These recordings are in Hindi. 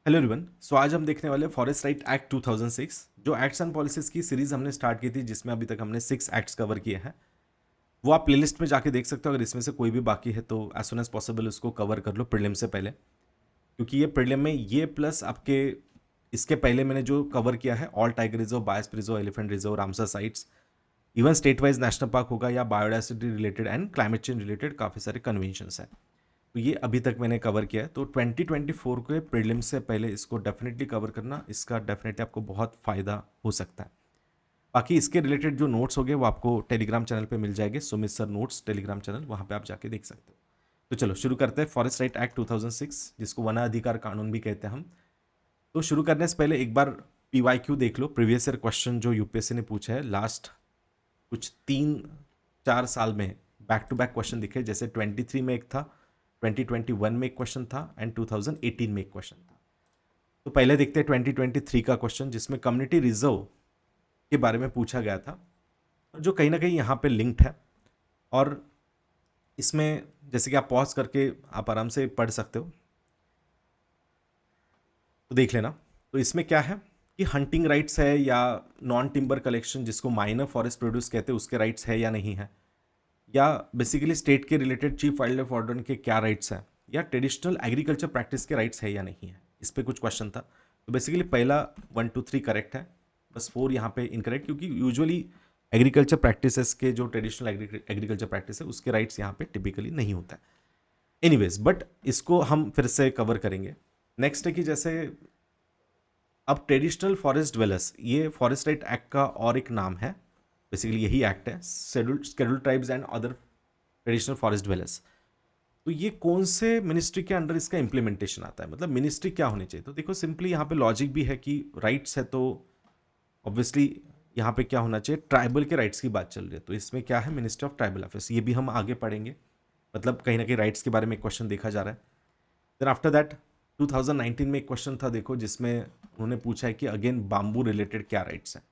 Hello everyone. सो आज हम देखने वाले फॉरेस्ट राइट एक्ट 2006 जो एक्ट्स एंड पॉलिसीज की सीरीज हमने स्टार्ट की थी, जिसमें अभी तक हमने 6 एक्ट्स कवर किए हैं। वो आप प्लेलिस्ट में जाके देख सकते हो। अगर इसमें से कोई भी बाकी है तो एज सुन एज पॉसिबल उसको कवर कर लो प्रीलिम से पहले, क्योंकि ये प्रीलिम में ये प्लस आपके इसके पहले मैंने जो कवर किया है all tiger reserve, biosphere reserve, elephant reserve, Ramsar sites, even state wise national park होगा या biodiversity related and climate change related काफ़ी सारे कन्वेंशंस हैं। तो ये अभी तक मैंने कवर किया है। तो 2024 के प्रीलिम से पहले इसको डेफिनेटली कवर करना, इसका डेफिनेटली आपको बहुत फ़ायदा हो सकता है। बाकी इसके रिलेटेड जो नोट्स होंगे वो आपको टेलीग्राम चैनल पे मिल जाएंगे, Sumit sir notes Telegram channel, वहाँ पे आप जाके देख सकते हो। तो चलो शुरू करते हैं फॉरेस्ट राइट एक्ट 2006, जिसको वन अधिकार कानून भी कहते हैं हम। तो शुरू करने से पहले एक बार PYQ देख लो, प्रीवियस ईयर क्वेश्चन जो यूपीएससी ने पूछा है लास्ट कुछ 3-4 साल में, बैक टू बैक क्वेश्चन दिखे। जैसे 23 में एक था, 2021 में एक क्वेश्चन था एंड 2018 में एक क्वेश्चन था। तो पहले देखते हैं 2023 का क्वेश्चन, जिसमें कम्युनिटी रिजर्व के बारे में पूछा गया था, जो कहीं ना कहीं यहाँ पे लिंक्ड है। और इसमें जैसे कि आप पॉज करके आप आराम से पढ़ सकते हो, तो देख लेना। तो इसमें क्या है कि हंटिंग राइट्स है या नॉन टिम्बर कलेक्शन, जिसको माइनर फॉरेस्ट प्रोड्यूस कहते हैं, उसके राइट्स है या नहीं है, या बेसिकली स्टेट के related chief wild life warden के क्या राइट्स हैं, या ट्रेडिशनल एग्रीकल्चर प्रैक्टिस के राइट्स है या नहीं है, इस पर कुछ क्वेश्चन था। तो बेसिकली पहला 1 2 3 करेक्ट है, बस 4 यहाँ पे इनकरेक्ट, क्योंकि यूजुअली एग्रीकल्चर प्रैक्टिसेस के जो ट्रेडिशनल एग्रीकल्चर प्रैक्टिस है उसके राइट्स यहाँ पे टिपिकली नहीं होता है। एनीवेज, बट इसको हम फिर से कवर करेंगे। नेक्स्ट है कि जैसे अब ट्रेडिशनल फॉरेस्ट ड्वेलर्स, ये फॉरेस्ट राइट एक्ट का और एक नाम है, बेसिकली यही एक्ट है, scheduled tribes and other traditional forest dwellers. तो ये कौन से मिनिस्ट्री के अंडर इसका इंप्लीमेंटेशन आता है, मतलब मिनिस्ट्री क्या होनी चाहिए। तो देखो सिंपली यहाँ पे लॉजिक भी है कि राइट्स है, तो ऑब्वियसली यहाँ पे क्या होना चाहिए, ट्राइबल के राइट्स की बात चल रही है, तो इसमें क्या है, मिनिस्ट्री ऑफ ट्राइबल अफेयर्स। ये भी हम आगे पढ़ेंगे, मतलब कहीं ना कहीं राइट्स के बारे में क्वेश्चन देखा जा रहा है। देन आफ्टर दैट 2019 में एक क्वेश्चन था, देखो, जिसमें उन्होंने पूछा है कि अगेन बाम्बू रिलेटेड क्या राइट्स हैं।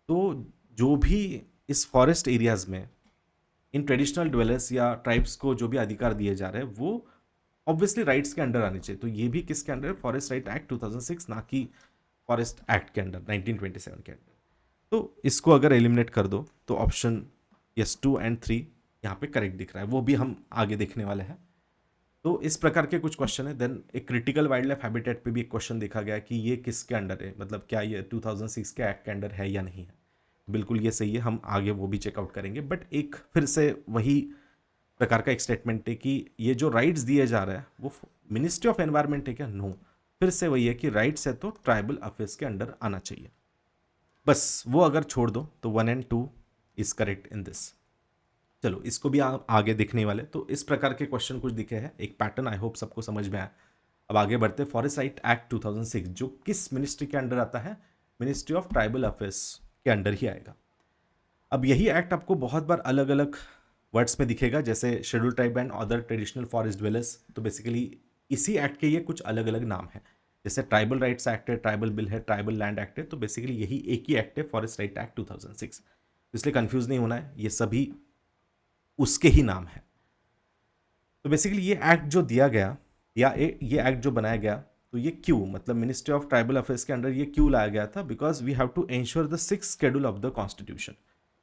तो जो भी इस फॉरेस्ट एरियाज में इन ट्रेडिशनल ड्वेलर्स या ट्राइब्स को जो भी अधिकार दिए जा रहे हैं वो ऑब्वियसली राइट्स के अंडर आने चाहिए। तो ये भी किसके अंडर, फॉरेस्ट राइट एक्ट 2006, ना कि फॉरेस्ट एक्ट के अंडर 1927 के अंडर। तो इसको अगर एलिमिनेट कर दो तो ऑप्शन यस 2 और 3 यहाँ पे करेक्ट दिख रहा है, वो भी हम आगे देखने वाले हैं। तो इस प्रकार के कुछ क्वेश्चन है। देन एक क्रिटिकल वाइल्ड लाइफ हैबिटेट पे भी एक क्वेश्चन देखा गया कि ये किसके अंडर है, मतलब क्या ये 2006 के एक्ट के अंडर है या नहीं है। बिल्कुल ये सही है, हम आगे वो भी चेकआउट करेंगे। बट एक फिर से वही प्रकार का एक स्टेटमेंट है कि ये जो राइट्स दिए जा रहे हैं वो मिनिस्ट्री ऑफ एनवायरमेंट है क्या, नो। फिर से वही है कि राइट्स है तो ट्राइबल अफेयर्स के अंडर आना चाहिए। बस वो अगर छोड़ दो तो 1 और 2 इज करेक्ट इन दिस। चलो इसको भी आप आगे देखने वाले। तो इस प्रकार के क्वेश्चन कुछ दिखे हैं, एक पैटर्न, आई होप सबको समझ में आया। अब आगे बढ़ते, फॉरेस्ट राइट एक्ट 2006 जो किस मिनिस्ट्री के अंडर आता है, मिनिस्ट्री ऑफ ट्राइबल अफेयर्स के अंडर ही आएगा। अब यही एक्ट आपको बहुत बार अलग अलग वर्ड्स में दिखेगा, जैसे schedule tribe and other traditional forest dwellers. तो बेसिकली इसी एक्ट के ये कुछ अलग अलग नाम हैं, जैसे ट्राइबल राइट्स एक्ट है, ट्राइबल बिल है, ट्राइबल लैंड एक्ट है। तो बेसिकली यही एक ही एक्ट है, फॉरेस्ट राइट एक्ट 2006। इसलिए कंफ्यूज नहीं होना है, ये सभी उसके ही नाम है। तो बेसिकली ये एक्ट जो दिया गया या ये एक्ट जो बनाया गया, तो ये क्यों, मतलब मिनिस्ट्री ऑफ ट्राइबल अफेयर्स के अंडर ये क्यों लाया गया था, because we have to ensure the 6th schedule of the constitution,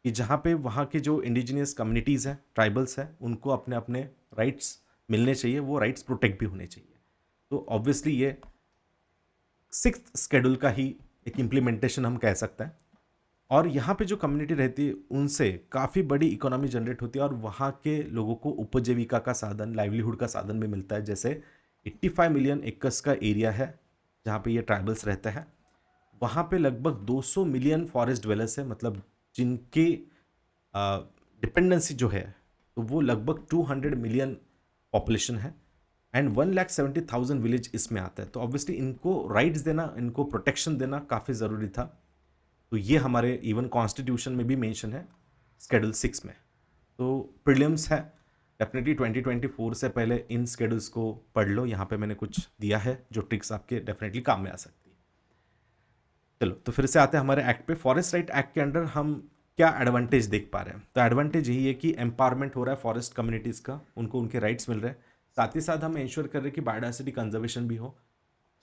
कि जहाँ पे वहाँ के जो इंडिजिनियस कम्युनिटीज़ हैं, ट्राइबल्स हैं, उनको अपने अपने राइट्स मिलने चाहिए, वो राइट्स प्रोटेक्ट भी होने चाहिए। तो ऑब्वियसली ये 6th शेड्यूल का ही एक इम्प्लीमेंटेशन हम कह सकते हैं। और यहाँ पे जो कम्युनिटी रहती है उनसे काफ़ी बड़ी इकोनॉमी जनरेट होती है, और वहाँ के लोगों को उपजीविका का साधन, लाइवलीहुड का साधन भी मिलता है। जैसे 85 मिलियन एकर्स का एरिया है जहाँ पे ये ट्राइबल्स रहते हैं, वहाँ पे लगभग 200 मिलियन फॉरेस्ट ड्वेलर्स है, मतलब जिनकी डिपेंडेंसी जो है, तो वो लगभग 200 मिलियन पॉपुलेशन है, एंड 1,70,000 विलेज इसमें आता है। तो ऑब्वियसली इनको राइट्स देना, इनको प्रोटेक्शन देना काफ़ी ज़रूरी था। तो ये हमारे इवन कॉन्स्टिट्यूशन में भी मेंशन है, स्केड्यूल 6 में। तो प्रीलिम्स है, डेफिनेटली 2024 से पहले इन स्केड्यूल्स को पढ़ लो, यहाँ पे मैंने कुछ दिया है जो ट्रिक्स आपके डेफिनेटली काम में आ सकती है। चलो तो फिर से आते हैं हमारे एक्ट पे। फॉरेस्ट राइट एक्ट के अंडर हम क्या एडवांटेज देख पा रहे हैं, तो एडवांटेज यही है कि एम्पावरमेंट हो रहा है फॉरेस्ट कम्युनिटीज़ का, उनको उनके राइट्स मिल रहे हैं। साथ ही साथ हम इंश्योर कर रहे हैं कि बायोडाइवर्सिटी कंजर्वेशन भी हो,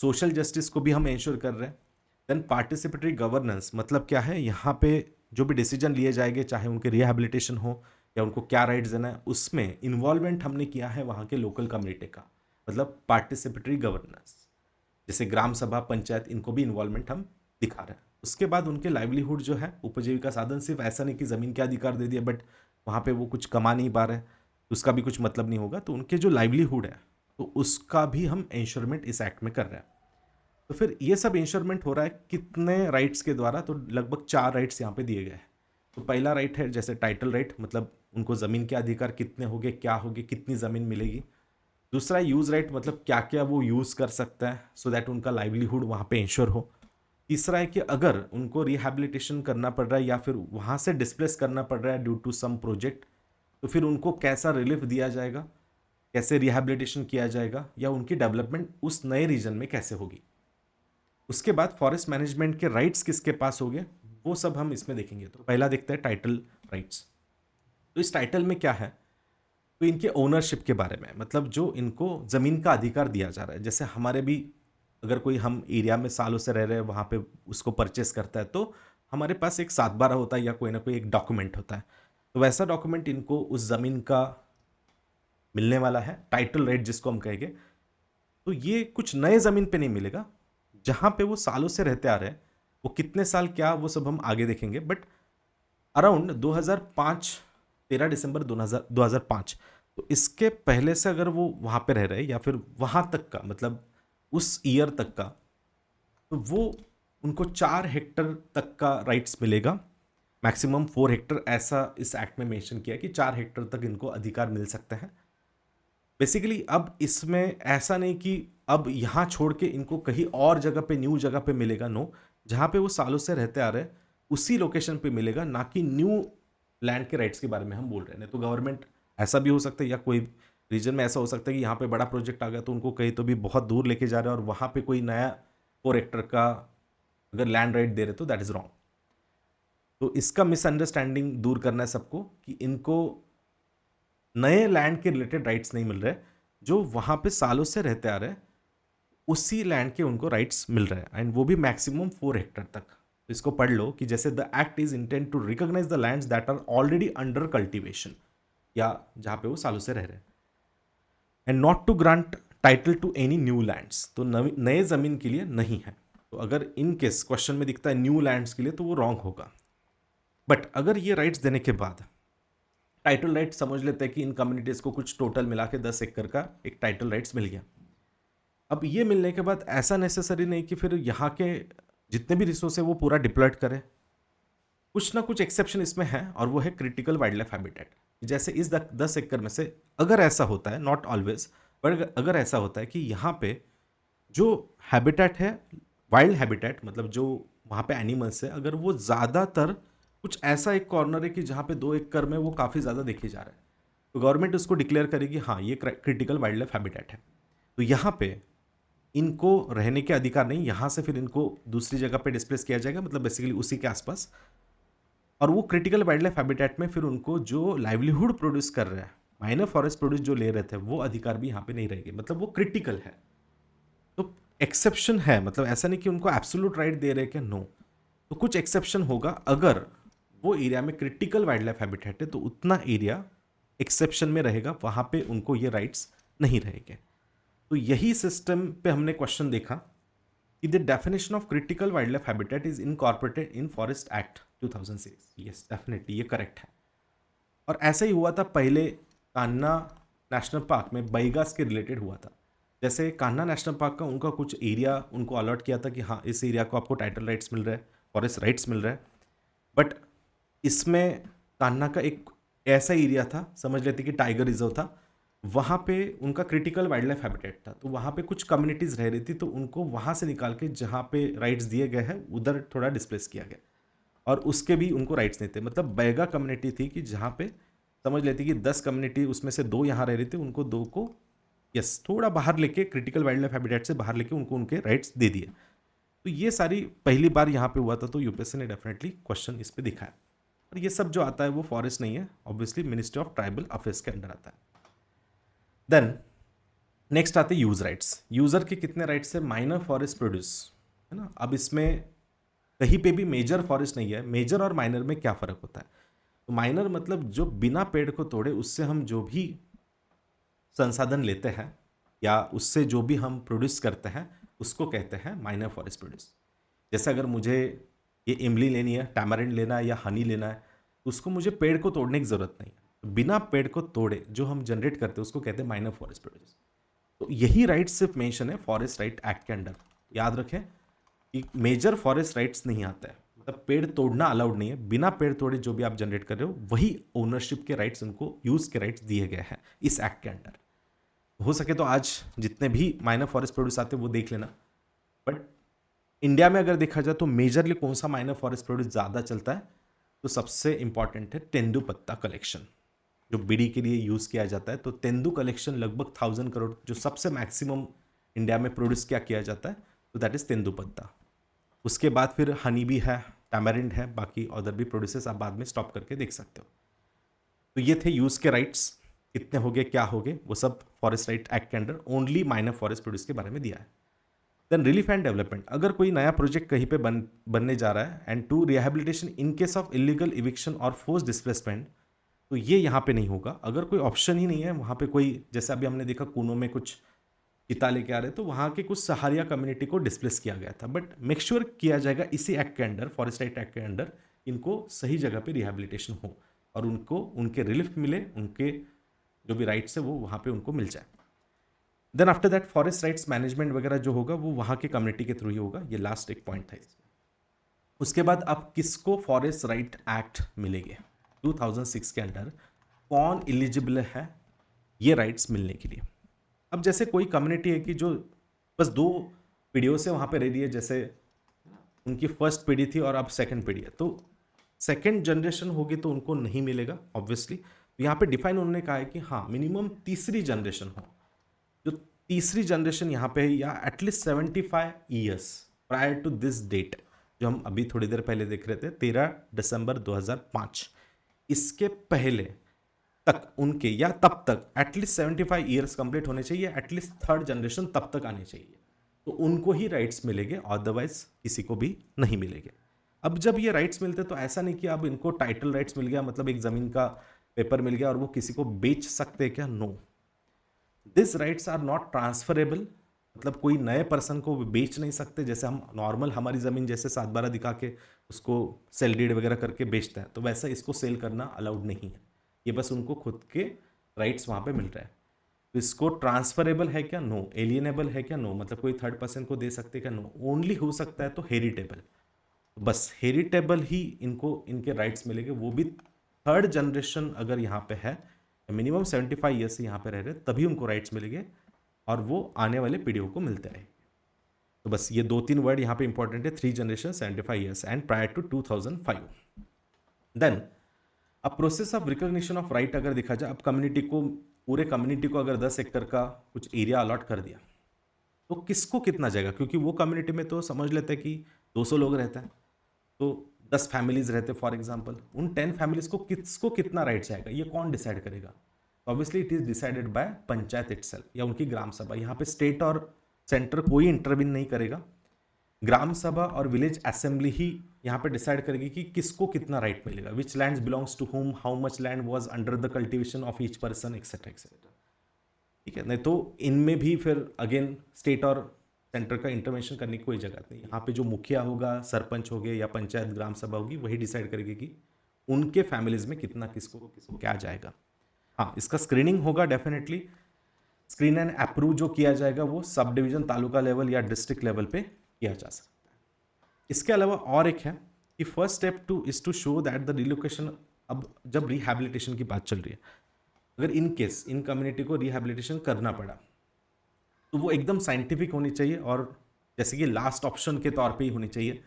सोशल जस्टिस को भी हम इंश्योर कर रहे हैं। देन पार्टिसिपेटरी गवर्नेंस मतलब क्या है, यहाँ पे जो भी डिसीजन लिए जाएंगे, चाहे उनके रिहैबिलिटेशन हो या उनको क्या राइट्स देना है, उसमें इन्वॉल्वमेंट हमने किया है वहाँ के लोकल कम्युनिटी का, मतलब पार्टिसिपेटरी गवर्नेंस। जैसे ग्राम सभा, पंचायत, इनको भी इन्वॉल्वमेंट हम दिखा रहे हैं। उसके बाद उनके लाइवलीहुड जो है, उपजीविका साधन, सिर्फ ऐसा नहीं कि ज़मीन के अधिकार दे दिया बट वहाँ पे वो कुछ कमा नहीं पा रहे, उसका भी कुछ मतलब नहीं होगा। तो उनके जो लाइवलीहुड है तो उसका भी हम इंश्योरमेंट इस एक्ट में कर रहे हैं। तो फिर ये सब इंश्योरमेंट हो रहा है कितने राइट्स के द्वारा, तो लगभग 4 राइट्स यहाँ पे दिए गए हैं। तो पहला राइट है जैसे टाइटल राइट, मतलब उनको ज़मीन के अधिकार कितने होंगे, क्या होंगे, कितनी ज़मीन मिलेगी। दूसरा यूज़ राइट, मतलब क्या क्या वो यूज़ कर सकता है सो दैट उनका लाइवलीहुड वहाँ पे इंश्योर हो। तीसरा है कि अगर उनको रिहैबिलिटेशन करना पड़ रहा है या फिर वहाँ से डिस्प्लेस करना पड़ रहा है ड्यू टू सम प्रोजेक्ट, तो फिर उनको कैसा रिलीफ दिया जाएगा, कैसे रिहैबिलिटेशन किया जाएगा, या उनकी डेवलपमेंट उस नए रीजन में कैसे होगी। उसके बाद फॉरेस्ट मैनेजमेंट के राइट्स किसके पास हो गए, वो सब हम इसमें देखेंगे। तो पहला देखते हैं टाइटल राइट्स। तो इस टाइटल में क्या है, तो इनके ओनरशिप के बारे में, मतलब जो इनको ज़मीन का अधिकार दिया जा रहा है। जैसे हमारे भी अगर कोई हम एरिया में सालों से रह रहे हैं, वहाँ पे उसको परचेस करता है, तो हमारे पास एक 7/12 होता है या कोई ना कोई एक डॉक्यूमेंट होता है। तो वैसा डॉक्यूमेंट इनको उस ज़मीन का मिलने वाला है, टाइटल राइट जिसको हम कहेंगे। तो ये कुछ नए ज़मीन पे नहीं मिलेगा, जहाँ पे वो सालों से रहते आ रहे हैं। वो कितने साल क्या, वो सब हम आगे देखेंगे। बट अराउंड 2005, 13 दिसंबर 2005, तो इसके पहले से अगर वो वहाँ पे रह रहे हैं या फिर वहाँ तक का, मतलब उस ईयर तक का, तो वो उनको 4 हेक्टर तक का राइट्स मिलेगा। मैक्सिमम 4 हेक्टर, ऐसा इस एक्ट में मेंशन किया है कि 4 हेक्टर तक इनको अधिकार मिल सकते हैं। बेसिकली अब इसमें ऐसा नहीं कि अब यहाँ छोड़ के इनको कहीं और जगह पे, न्यू जगह पे मिलेगा। नो, जहाँ पे वो सालों से रहते आ रहे हैं उसी लोकेशन पे मिलेगा, ना कि न्यू लैंड के राइट्स के बारे में हम बोल रहे हैं। नहीं तो गवर्नमेंट, ऐसा भी हो सकता है या कोई रीजन में ऐसा हो सकता है कि यहाँ पे बड़ा प्रोजेक्ट आ गया तो उनको कहीं तो भी बहुत दूर लेके जा रहे हैं और वहाँ पे कोई नया 4 हेक्टर का अगर लैंड राइट दे रहे तो दैट इज रॉन्ग। तो इसका मिसअंडरस्टैंडिंग दूर करना है सबको कि इनको नए लैंड के रिलेटेड राइट्स नहीं मिल रहे, जो वहाँ पे सालों से रहते आ रहे हैं उसी लैंड के उनको राइट्स मिल रहे हैं, एंड वो भी मैक्सिमम 4 हेक्टर तक। तो इसको पढ़ लो कि जैसे the act is intend to recognise the lands that are already under cultivation, या जहाँ पे वो सालों से रह रहे हैं, and not to grant title to any new lands. तो नए जमीन के लिए नहीं है। तो अगर इन केस क्वेश्चन में दिखता है न्यू लैंड्स के लिए तो वो रॉन्ग होगा। बट अगर ये राइट्स देने के बाद टाइटल राइट समझ लेते हैं कि इन कम्युनिटीज को कुछ टोटल मिला के 10 एकड़ का एक टाइटल राइट्स मिल गया। अब ये मिलने के बाद ऐसा नेसेसरी नहीं कि फिर यहाँ के जितने भी रिसोर्स है वो पूरा डिप्लॉयड करें। कुछ ना कुछ एक्सेप्शन इसमें है, और वो है क्रिटिकल वाइल्ड लाइफ हैबिटेट। जैसे इस 10 एकड़ में से अगर ऐसा होता है, नॉट ऑलवेज, पर अगर ऐसा होता है कि यहाँ पे जो हैबिटेट है, वाइल्ड हैबिटेट, मतलब जो वहाँ पे एनिमल्स है, अगर वो ज़्यादातर कुछ ऐसा एक कॉर्नर है कि जहाँ पे 2 एकड़ में वो काफ़ी ज़्यादा देखे जा रहे हैं, तो गवर्नमेंट उसको डिक्लेयर करेगी हाँ ये क्रिटिकल वाइल्ड लाइफ हैबिटेट है। तो यहाँ पे इनको रहने के अधिकार नहीं, यहाँ से फिर इनको दूसरी जगह पे डिस्प्लेस किया जाएगा, मतलब बेसिकली उसी के आसपास। और वो क्रिटिकल वाइल्ड लाइफ हैबिटेट में फिर उनको जो लाइवलीहुड प्रोड्यूस कर रहे हैं, माइनर फॉरेस्ट प्रोड्यूस जो ले रहे थे, वो अधिकार भी यहाँ पे नहीं रहेंगे, मतलब वो क्रिटिकल है। तो एक्सेप्शन है, मतलब ऐसा नहीं कि उनको एब्सोल्यूट राइट दे रहे हैं कि नो। तो कुछ एक्सेप्शन होगा, अगर वो एरिया में क्रिटिकल वाइल्ड लाइफ हैबिटेट है तो उतना एरिया एक्सेप्शन में रहेगा, वहाँ पे उनको ये राइट्स नहीं रहेंगे। तो यही सिस्टम पे हमने क्वेश्चन देखा कि the definition of critical wild life habitat is incorporated in forest act 2006। Yes, definitely ये करेक्ट है। और ऐसा ही हुआ था पहले कान्हा नेशनल पार्क में, बैगास के रिलेटेड हुआ था। जैसे कान्हा नेशनल पार्क का उनका कुछ एरिया उनको अलॉट किया था कि हाँ इस एरिया को आपको टाइटल राइट्स मिल रहा है, फॉरेस्ट राइट्स मिल रहा है। बट इसमें कान्हा का एक ऐसा एरिया था, समझ लेते कि टाइगर रिजर्व था, वहाँ पे उनका क्रिटिकल वाइल्ड लाइफ हैबिटेट था। तो वहाँ पे कुछ कम्युनिटीज़ रह रही थी, तो उनको वहाँ से निकाल के जहाँ पे राइट्स दिए गए हैं उधर थोड़ा डिस्प्लेस किया गया, और उसके भी उनको राइट्स नहीं थे। मतलब बैगा कम्युनिटी थी कि जहाँ पे समझ लेती कि 10 कम्युनिटी, उसमें से 2 यहाँ रह रही थी, उनको 2 को यस थोड़ा बाहर लेके, क्रिटिकल वाइल्ड लाइफ हैबिटेट से बाहर लेके उनको उनके राइट्स दे दिए। तो ये सारी पहली बार यहाँ पे हुआ था, तो यूपीएससी ने डेफिनेटली क्वेश्चन इस पर दिखाया। और ये सब जो आता है वो फॉरेस्ट नहीं है, obviously ministry of tribal affairs के अंडर आता है। देन नेक्स्ट आते यूज राइट्स। यूजर के कितने राइट्स है? माइनर फॉरेस्ट प्रोड्यूस, है ना। अब इसमें कहीं पे भी मेजर फॉरेस्ट नहीं है। मेजर और माइनर में क्या फर्क होता है? तो माइनर मतलब जो बिना पेड़ को तोड़े उससे हम जो भी संसाधन लेते हैं या उससे जो भी हम प्रोड्यूस करते हैं उसको कहते हैं माइनर फॉरेस्ट प्रोड्यूस। जैसे अगर मुझे ये इमली लेनी है, टैमरिंड लेना है या हनी लेना है, उसको मुझे पेड़ को तोड़ने की जरूरत नहीं है। तो बिना पेड़ को तोड़े जो हम जनरेट करते हैं उसको कहते हैं माइनर फॉरेस्ट प्रोड्यूस। तो यही राइट सिर्फ मेंशन है फॉरेस्ट राइट एक्ट के अंडर। याद रखें कि मेजर फॉरेस्ट राइट्स नहीं आता है, मतलब पेड़ तोड़ना अलाउड नहीं है। बिना पेड़ तोड़े जो भी आप जनरेट कर रहे हो वही ओनरशिप के राइट्स, उनको यूज के राइट्स दिए गए हैं इस एक्ट के अंडर। हो सके तो आज जितने भी माइनर फॉरेस्ट प्रोड्यूस आते हैं वो देख लेना। बट इंडिया में अगर देखा जाए तो मेजरली कौन सा माइनर फॉरेस्ट प्रोड्यूस ज़्यादा चलता है? तो सबसे इंपॉर्टेंट है तेंदुपत्ता कलेक्शन, जो बीड़ी के लिए यूज़ किया जाता है। तो तेंदु कलेक्शन लगभग 1000 करोड़, जो सबसे मैक्सिमम इंडिया में प्रोड्यूस क्या किया जाता है, तो दैट इज तेंदुपत्ता। उसके बाद फिर हनी भी है, टैमरिंड है, बाकी अदर भी प्रोड्यूसेस आप बाद में स्टॉप करके देख सकते हो। तो ये थे यूज़ के राइट्स, कितने हो गए, क्या हो गए, वो सब फॉरेस्ट राइट एक्ट के under only minor forest produce के बारे में दिया है। देन रिलीफ एंड डेवलपमेंट, अगर कोई नया प्रोजेक्ट कहीं पे बनने जा रहा है and to rehabilitation in case of illegal eviction और फोर्स डिस्प्लेसमेंट, तो ये यहाँ पे नहीं होगा। अगर कोई ऑप्शन ही नहीं है वहाँ पे कोई, जैसे अभी हमने देखा कूनो में कुछ चिता लेके आ रहे, तो वहाँ के कुछ सहारिया कम्युनिटी को डिस्प्लेस किया गया था। बट मेक श्योर किया जाएगा इसी एक्ट के अंडर, फॉरेस्ट राइट एक्ट के अंडर, इनको सही जगह पे रिहेबिलिटेशन हो और उनको उनके रिलीफ मिले, उनके जो भी राइट्स है वो वहाँ पे उनको मिल जाए। Then after that forest rights management वगैरह जो होगा वो वहाँ के कम्युनिटी के थ्रू ही होगा। ये लास्ट एक पॉइंट था इसमें। उसके बाद अब किसको फॉरेस्ट राइट एक्ट मिलेंगे? 2006 के अंडर कौन एलिजिबल है ये राइट्स मिलने के लिए? अब जैसे कोई कम्युनिटी है कि जो बस 2 पीढ़ियों से वहाँ पे रह रही है, जैसे उनकी फर्स्ट पीढ़ी थी और अब सेकंड पीढ़ी है, तो सेकंड जनरेशन होगी तो उनको नहीं मिलेगा ऑब्वियसली। तो यहाँ पे डिफाइन उन्होंने कहा है कि हाँ मिनिमम तीसरी जनरेशन हो। जो तीसरी जनरेशन यहाँ पे है या at least 75 years prior to this date, जो हम अभी थोड़ी देर पहले देख रहे थे 13 दिसंबर 2005, इसके पहले तक उनके या तब तक एटलीस्ट 75 ईयर्स कंप्लीट होने चाहिए, एटलीस्ट थर्ड जनरेशन तब तक आनी चाहिए, तो उनको ही राइट्स मिलेंगे, अदरवाइज किसी को भी नहीं मिलेंगे। अब जब ये राइट्स मिलते तो ऐसा नहीं कि अब इनको टाइटल राइट्स मिल गया, मतलब एक जमीन का पेपर मिल गया और वो किसी को बेच सकते हैं क्या? No, this rights are not transferable. मतलब कोई नए पर्सन को बेच नहीं सकते, जैसे हम नॉर्मल हमारी ज़मीन जैसे 7/12 दिखा के उसको सेल डीड वगैरह करके बेचते हैं, तो वैसा इसको सेल करना अलाउड नहीं है। ये बस उनको खुद के राइट्स वहाँ पे मिल रहा है। तो इसको ट्रांसफरेबल है क्या? नो। एलियनेबल है क्या? नो। मतलब कोई थर्ड पर्सन को दे सकते क्या? नो। ओनली हो सकता है तो हेरिटेबल, बस हेरिटेबल ही इनको इनके राइट्स मिलेंगे, वो भी थर्ड जनरेशन अगर यहाँ पे है, मिनिमम 75 ईयर्स से यहाँ पे रह रहे तभी उनको राइट्स मिलेंगे और वो आने वाले पीढ़ियों को मिलते रहे। तो बस ये 2-3 वर्ड यहाँ पे इंपॉर्टेंट है, 3 generation, 75 years and prior to 2005। Then अब process of recognition of right अगर देखा जाए, अब कम्युनिटी को, पूरे कम्युनिटी को अगर 10 एकड़ का कुछ एरिया अलॉट कर दिया तो किसको कितना जाएगा? क्योंकि वो कम्युनिटी में तो समझ लेते हैं कि 200 लोग रहते हैं, तो 10 फैमिलीज रहते फॉर एग्जांपल, उन 10 फैमिलीज को किसको कितना राइट जाएगा ये कौन डिसाइड करेगा? Obviously it is decided by panchayat itself या उनकी ग्राम सभा। यहाँ पे स्टेट और सेंटर कोई इंटरविन नहीं करेगा, ग्राम सभा और विलेज असेंबली ही यहाँ पे डिसाइड करेगी कि किसको कितना राइट मिलेगा, which lands belongs to whom, how much land was under the cultivation of each person, etcetera etcetera. ठीक है, नहीं तो इनमें भी फिर अगेन स्टेट और सेंटर का इंटरवेंशन करने की कोई जगह नहीं। यहाँ पे जो मुखिया होगा, सरपंच होगे या पंचायत ग्राम सभा होगी, वही डिसाइड करेगी कि उनके फैमिलीज में कितना किसको किसको क्या जाएगा। हाँ, इसका स्क्रीनिंग होगा डेफिनेटली, स्क्रीन एंड अप्रूव जो किया जाएगा वो सब डिवीजन, तालुका लेवल या डिस्ट्रिक्ट लेवल पे किया जा सकता है। इसके अलावा और एक है कि first step to is to show that the relocation, अब जब रिहैबिलिटेशन की बात चल रही है, अगर इन केस इन कम्युनिटी को रिहैबिलिटेशन करना पड़ा तो वो एकदम साइंटिफिक होनी चाहिए और जैसे कि लास्ट ऑप्शन के तौर पे ही होनी चाहिए,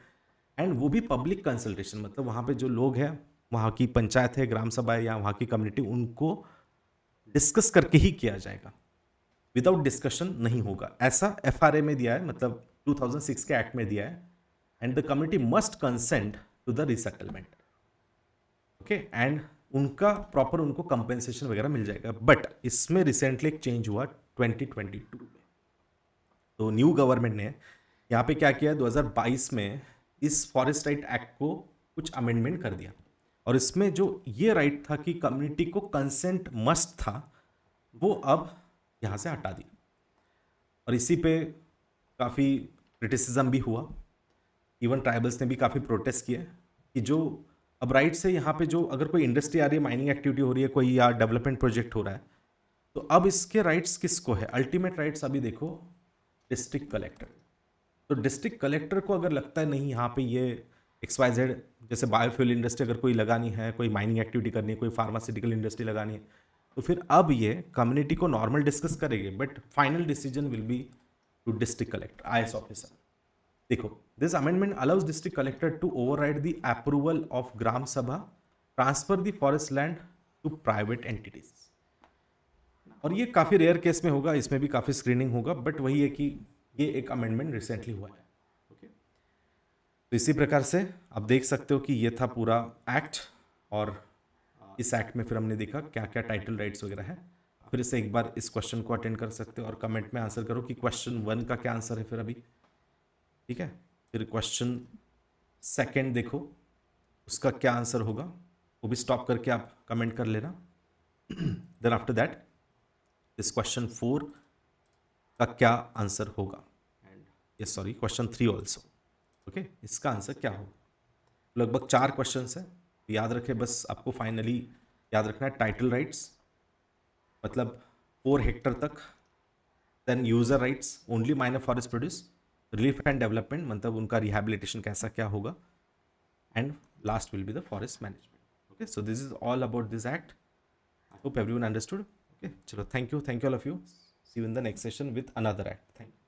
एंड वो भी पब्लिक कंसल्टेशन, मतलब वहाँ पे जो लोग हैं, वहाँ की पंचायत है, ग्राम सभा है या वहाँ की कम्युनिटी, उनको डिस्कस करके ही किया जाएगा, विदाउट डिस्कशन नहीं होगा। ऐसा एफआरए में दिया है, मतलब 2006 के एक्ट में दिया है, and the community must consent to the resettlement, okay, and उनका प्रॉपर उनको कंपेंसेशन वगैरह मिल जाएगा। बट इसमें रिसेंटली एक चेंज हुआ 2022 में। तो न्यू गवर्नमेंट ने यहाँ पे क्या किया, 2022 में इस फॉरेस्ट राइट एक्ट को कुछ अमेंडमेंट कर दिया, और इसमें जो ये राइट था कि कम्युनिटी को कंसेंट मस्ट था, वो अब यहाँ से हटा दिया। और इसी पे काफ़ी क्रिटिसिज्म भी हुआ, इवन ट्राइबल्स ने भी काफ़ी प्रोटेस्ट किए कि जो अब राइट से यहाँ पे जो अगर कोई इंडस्ट्री आ रही है, माइनिंग एक्टिविटी हो रही है कोई, या डेवलपमेंट प्रोजेक्ट हो रहा है, तो अब इसके राइट्स किसको है? अल्टीमेट राइट्स अभी देखो डिस्ट्रिक्ट कलेक्टर। तो डिस्ट्रिक्ट कलेक्टर को अगर लगता है नहीं यहाँ पे ये XYZ, जैसे बायोफ्यूल इंडस्ट्री अगर कोई लगानी है, कोई माइनिंग एक्टिविटी करनी है, कोई फार्मास्यूटिकल इंडस्ट्री लगानी है, तो फिर अब ये कम्युनिटी को नॉर्मल डिस्कस करेंगे, but final decision will be to district collector, IS officer. देखो, this amendment allows district collector to override the approval of gram sabha, transfer the forest land to private entities. और ये काफ़ी रेयर केस में होगा, इसमें भी काफ़ी स्क्रीनिंग होगा, बट वही है कि ये एक अमेंडमेंट रिसेंटली हुआ है। ओके, तो इसी प्रकार से आप देख सकते हो कि ये था पूरा एक्ट, और इस एक्ट में फिर हमने देखा क्या क्या टाइटल राइट्स वगैरह है। फिर से एक बार इस क्वेश्चन को अटेंड कर सकते हो और कमेंट में आंसर करो कि क्वेश्चन 1 का क्या आंसर है फिर अभी, ठीक है। फिर क्वेश्चन सेकंड देखो उसका क्या आंसर होगा, वो भी स्टॉप करके आप कमेंट कर लेना। देन आफ्टर दैट इस क्वेश्चन 4 का क्या आंसर होगा, and yes sorry question 3 also. Okay, इसका आंसर क्या होगा। लगभग 4 क्वेश्चन है, याद रखें बस, आपको फाइनली याद रखना है टाइटल राइट्स मतलब 4 हेक्टर तक, then user rights only minor forest produce, relief and development मतलब उनका रिहैबिलिटेशन कैसा क्या होगा, and last will be the forest management. Okay, so this is all about this act. I hope everyone understood. Okay, चलो, thank you all of you, see you in the next session with another act. Thank you.